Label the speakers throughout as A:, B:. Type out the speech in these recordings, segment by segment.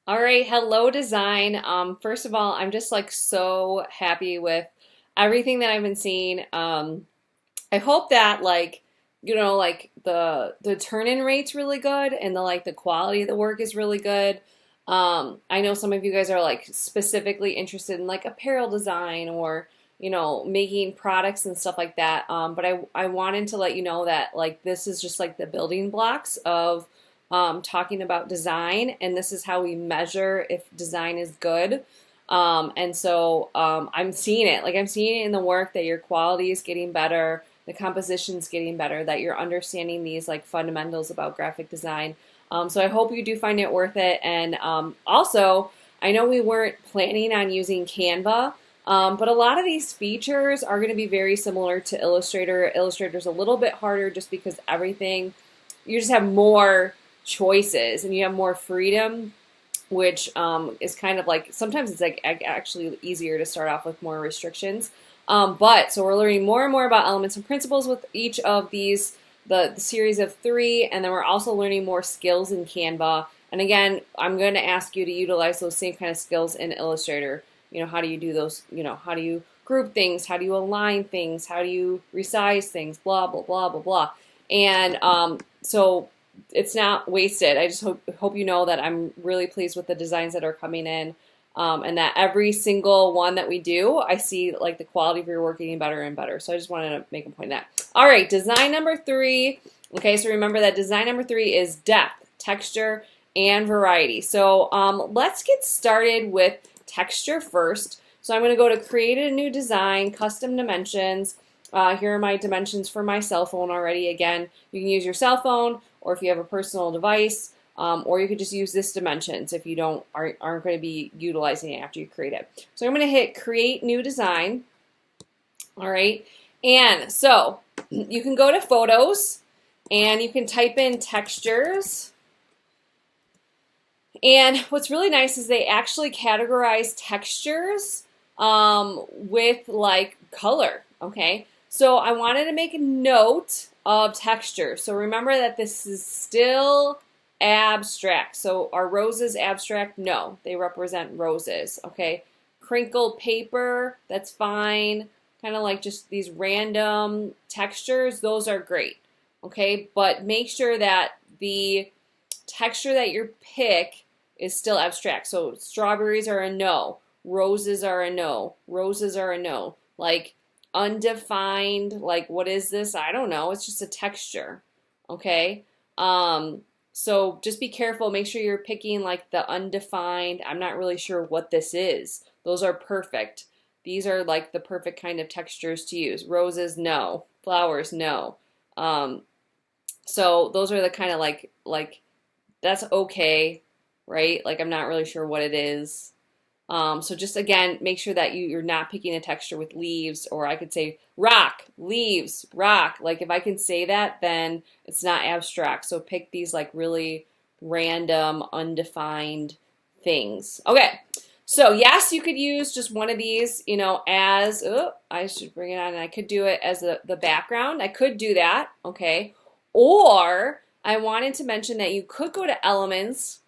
A: All right, hello design. First of all, I'm just like so happy with everything that I've been seeing. I hope that like the turn-in rate's really good and the quality of the work is really good. I know some of you guys are like specifically interested in like apparel design or making products and stuff like that. But I wanted to let you know that like this is just like the building blocks of talking about design, and this is how we measure if design is good. I'm seeing it. Like I'm seeing it in the work that your quality is getting better, the composition's getting better, that you're understanding these like fundamentals about graphic design. So I hope you do find it worth it. And also, I know we weren't planning on using Canva, but a lot of these features are going to be very similar to Illustrator. Illustrator's a little bit harder just because everything, you just have more choices and you have more freedom, which is kind of like sometimes it's like actually easier to start off with more restrictions. But so we're learning more and more about elements and principles with each of these, the series of 3, and then we're also learning more skills in Canva. And again, I'm going to ask you to utilize those same kind of skills in Illustrator. How do you do those? How do you group things? How do you align things? How do you resize things? Blah, blah, blah, blah, blah. And so it's not wasted. I just hope you know that I'm really pleased with the designs that are coming in, and that every single one that we do, I see like the quality of your work getting better and better. So I just wanted to make a point of that. All right, design number 3. Okay, so remember that design number 3 is depth, texture, and variety. So let's get started with texture first. So I'm going to go to create a new design, custom dimensions. Here are my dimensions for my cell phone already. Again, you can use your cell phone, or if you have a personal device, or you could just use this dimensions if you aren't going to be utilizing it after you create it. So I'm going to hit create new design. All right, and so you can go to photos and you can type in textures. And what's really nice is they actually categorize textures with like color. Okay, so I wanted to make a note of texture. So remember that this is still abstract. So are roses abstract? No, they represent roses. Okay, crinkled paper, that's fine. Kind of like just these random textures, those are great. Okay, but make sure that the texture that you pick is still abstract. So strawberries are a no, roses are a no, roses are a no. Like undefined, like what is this? I don't know. It's just a texture. Okay. So just be careful. Make sure you're picking like the undefined. I'm not really sure what this is. Those are perfect. These are like the perfect kind of textures to use. Roses, no. Flowers, no. So those are the kind of like that's okay, right? Like I'm not really sure what it is. So just again, make sure that you're not picking a texture with leaves, or I could say rock, leaves, rock. Like if I can say that, then it's not abstract. So pick these like really random, undefined things. Okay, so yes, you could use just one of these, as, I should bring it on, and I could do it as the background. I could do that, okay? Or I wanted to mention that you could go to elements.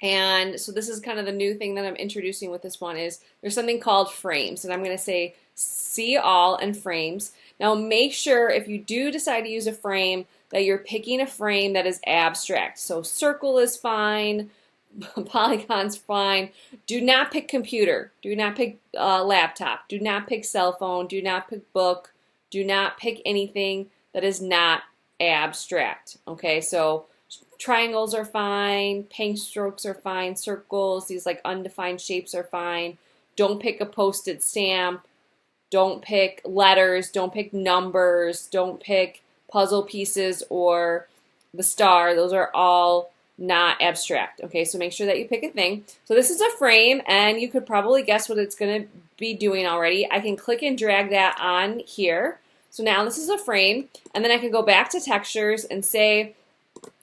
A: And so this is kind of the new thing that I'm introducing with this one is there's something called frames. And I'm going to say see all and frames. Now make sure if you do decide to use a frame that you're picking a frame that is abstract. So circle is fine, polygon's fine. Do not pick computer. Do not pick laptop. Do not pick cell phone. Do not pick book. Do not pick anything that is not abstract. Okay, so triangles are fine, paint strokes are fine, circles, these like undefined shapes are fine. Don't pick a post-it stamp. Don't pick letters. Don't pick numbers. Don't pick puzzle pieces or the star. Those are all not abstract. Okay, so make sure that you pick a thing. So this is a frame, and you could probably guess what it's going to be doing already. I can click and drag that on here. So now this is a frame, and then I can go back to textures and say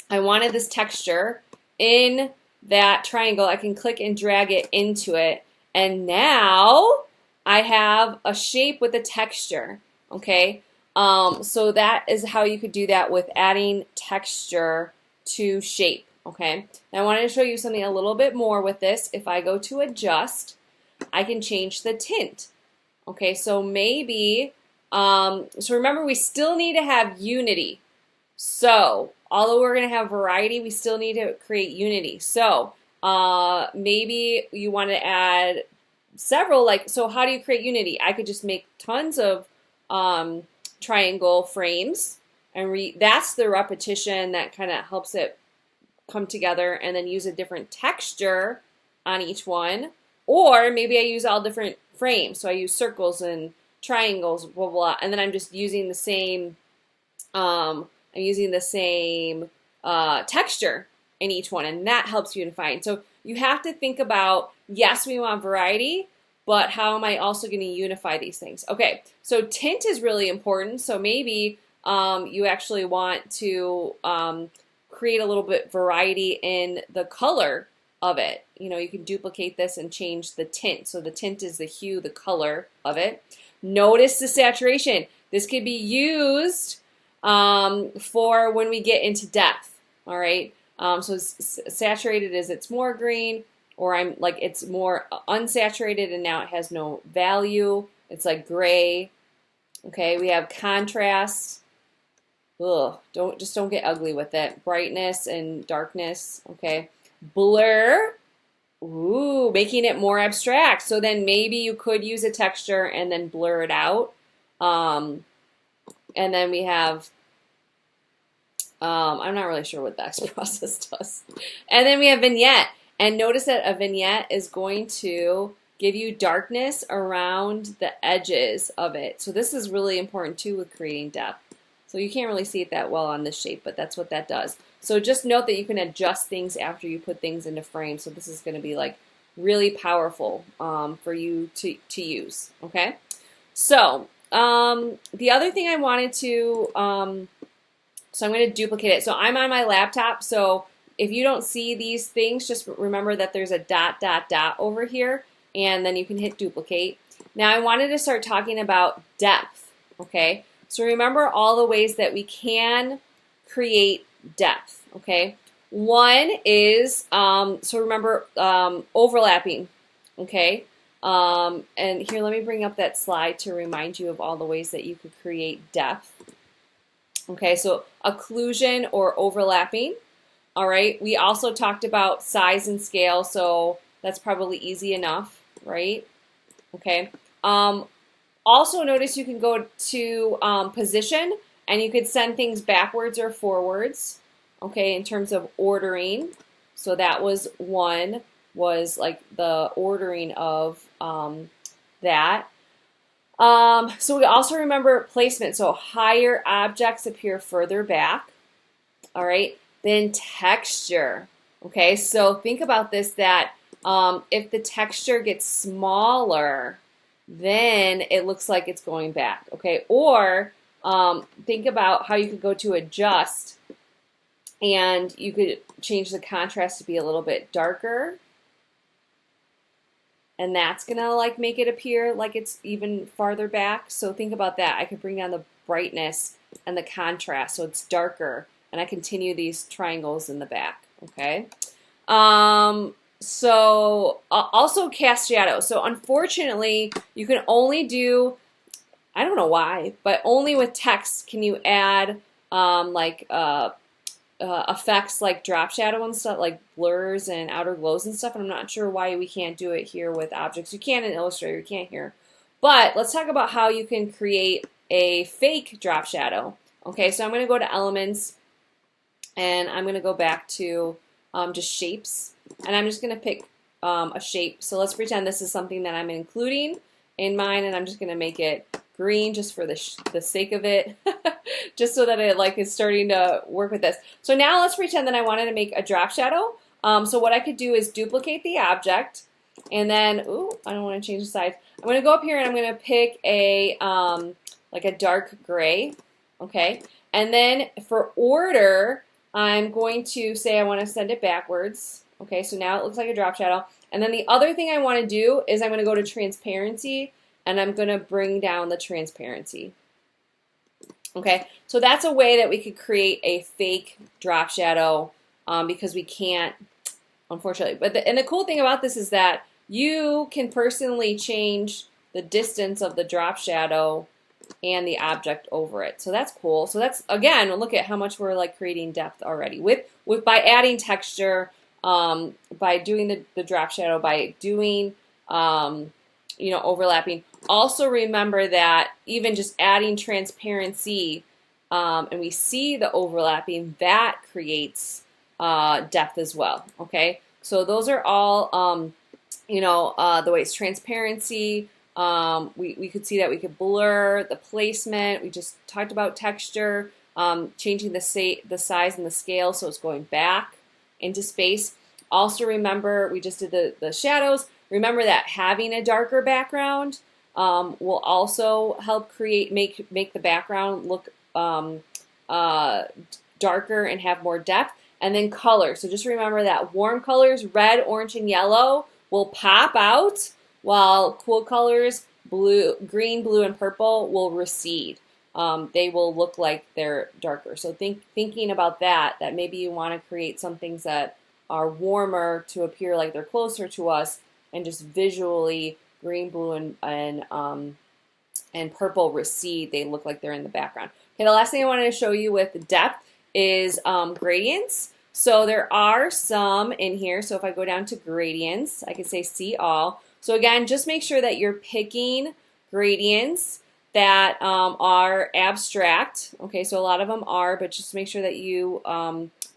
A: I wanted this texture in that triangle. I can click and drag it into it, and now I have a shape with a texture. Okay, so that is how you could do that with adding texture to shape. Okay, now I wanted to show you something a little bit more with this. If I go to adjust, I can change the tint. Okay, so maybe, so remember we still need to have unity. So, although we're going to have variety, we still need to create unity. So, maybe you want to add several, like, so how do you create unity? I could just make tons of triangle frames, and that's the repetition that kind of helps it come together, and then use a different texture on each one. Or maybe I use all different frames. So I use circles and triangles, blah, blah, blah, and then I'm just using the same, texture in each one, and that helps unify. And so you have to think about, yes, we want variety, but how am I also going to unify these things? Okay, so tint is really important. So maybe you actually want to create a little bit variety in the color of it. You know, you can duplicate this and change the tint. So the tint is the hue, the color of it. Notice the saturation. This could be used for when we get into depth. All right. So saturated is it's more green, or I'm like it's more unsaturated and now it has no value. It's like gray. Okay. We have contrast. Ugh, don't get ugly with it. Brightness and darkness, okay. Blur, ooh, making it more abstract. So then maybe you could use a texture and then blur it out. And then we have, I'm not really sure what the X process does. And then we have vignette. And notice that a vignette is going to give you darkness around the edges of it. So this is really important too with creating depth. So you can't really see it that well on this shape, but that's what that does. So just note that you can adjust things after you put things into frame. So this is going to be like really powerful for you to use. Okay. So the other thing I wanted to, so I'm going to duplicate it. So I'm on my laptop. So if you don't see these things, just remember that there's a dot, dot, dot over here, and then you can hit duplicate. Now I wanted to start talking about depth. Okay. So remember all the ways that we can create depth, okay? One is, so remember overlapping, okay? And here, let me bring up that slide to remind you of all the ways that you could create depth. Okay, so occlusion or overlapping, all right? We also talked about size and scale, so that's probably easy enough, right? Okay. Also notice you can go to position, and you could send things backwards or forwards, okay, in terms of ordering. So that was one, was like the ordering of that. So we also remember placement. So higher objects appear further back, all right? Then texture, okay? So think about this, that if the texture gets smaller, then it looks like it's going back, okay? Or think about how you could go to adjust, and you could change the contrast to be a little bit darker, and that's gonna like make it appear like it's even farther back. So think about that. I could bring down the brightness and the contrast so it's darker, and I continue these triangles in the back, okay? So also cast shadow. So unfortunately, you can only do, I don't know why, but only with text can you add effects like drop shadow and stuff, like blurs and outer glows and stuff. And I'm not sure why we can't do it here with objects. You can in Illustrator, you can't here. But let's talk about how you can create a fake drop shadow. Okay, so I'm going to go to Elements, and I'm going to go back to just Shapes. And I'm just going to pick a shape. So let's pretend this is something that I'm including in mine, and I'm just going to make it green just for the sake of it, just so that it like is starting to work with this. So now let's pretend that I wanted to make a drop shadow. So what I could do is duplicate the object, and then, ooh, I don't want to change the size. I'm going to go up here and I'm going to pick a like a dark gray, okay? And then for order, I'm going to say I want to send it backwards. Okay, so now it looks like a drop shadow. And then the other thing I want to do is I'm going to go to transparency, and I'm going to bring down the transparency. Okay, so that's a way that we could create a fake drop shadow because we can't, unfortunately. But and the cool thing about this is that you can personally change the distance of the drop shadow and the object over it. So that's cool. So that's, again, look at how much we're like creating depth already with by adding texture, by doing the drop shadow, by doing overlapping. Also remember that even just adding transparency, and we see the overlapping, that creates depth as well. Okay, so those are all the ways. Transparency. We could see that we could blur the placement. We just talked about texture, changing the size and the scale so it's going back into space. Also remember, we just did the shadows. Remember that having a darker background will also help make the background look darker and have more depth. And then color. So just remember that warm colors, red, orange, and yellow, will pop out, while cool colors, green, blue, and purple, will recede. They will look like they're darker. So thinking about that maybe you want to create some things that are warmer to appear like they're closer to us, and just visually green, blue, and purple recede. They look like they're in the background. Okay, the last thing I wanted to show you with depth is gradients. So there are some in here. So if I go down to gradients, I can say see all. So again, just make sure that you're picking gradients that are abstract. Okay, so a lot of them are, but just make sure that you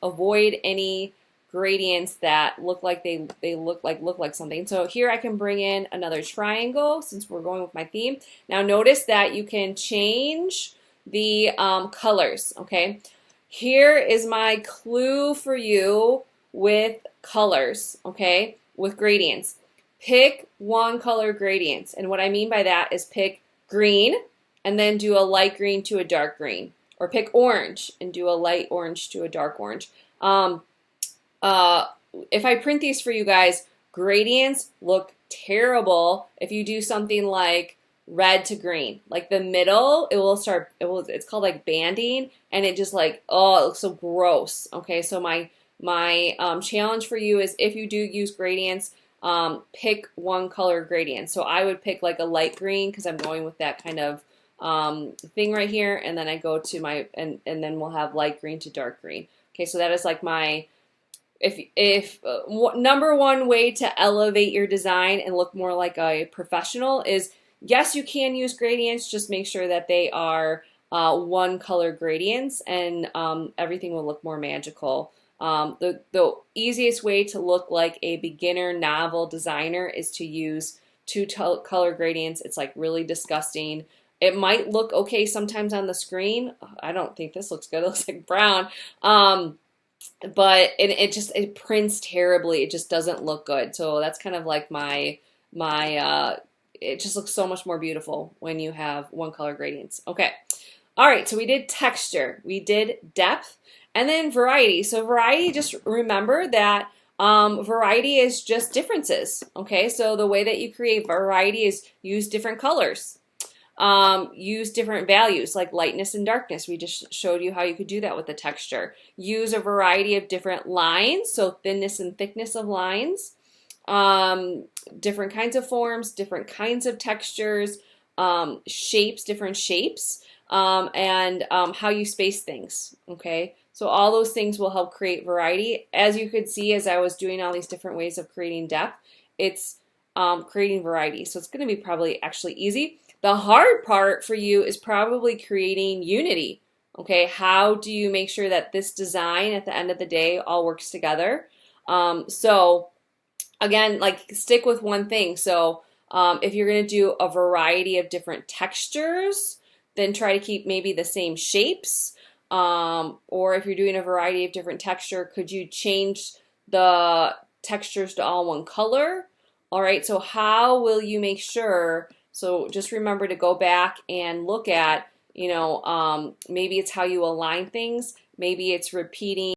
A: avoid any gradients that look like they look like something. So here I can bring in another triangle since we're going with my theme. Now notice that you can change the colors. Okay, here is my clue for you with colors. Okay, with gradients. Pick one color gradients, and what I mean by that is pick green and then do a light green to a dark green, or pick orange and do a light orange to a dark orange. If I print these for you guys, gradients look terrible if you do something like red to green. Like the middle, it's called like banding, and it just like, oh, it looks so gross. Okay, so my challenge for you is, if you do use gradients, pick one color gradient. So I would pick like a light green because I'm going with that kind of thing right here, and then I go to my, and then we'll have light green to dark green. Okay, so that is like my, if number one way to elevate your design and look more like a professional is, yes, you can use gradients, just make sure that they are one color gradients, and everything will look more magical. The easiest way to look like a beginner novel designer is to use two color gradients. It's like really disgusting. It might look okay sometimes on the screen. I don't think this looks good. It looks like brown. But it prints terribly. It just doesn't look good. So that's kind of like my it just looks so much more beautiful when you have one color gradients. Okay. All right, so we did texture, we did depth, and then variety. So variety, just remember that variety is just differences. Okay, so the way that you create variety is use different colors. Use different values like lightness and darkness. We just showed you how you could do that with the texture. Use a variety of different lines, so thinness and thickness of lines, different kinds of forms, different kinds of textures, shapes, different shapes, and how you space things. Okay, so all those things will help create variety. As you could see, as I was doing all these different ways of creating depth, it's creating variety. So it's going to be probably actually easy. The hard part for you is probably creating unity. Okay, how do you make sure that this design at the end of the day all works together? So again, like stick with one thing. So if you're going to do a variety of different textures, then try to keep maybe the same shapes. Or if you're doing a variety of different texture, could you change the textures to all one color? All right, so how will you make sure? So just remember to go back and look at, maybe it's how you align things. Maybe it's repeating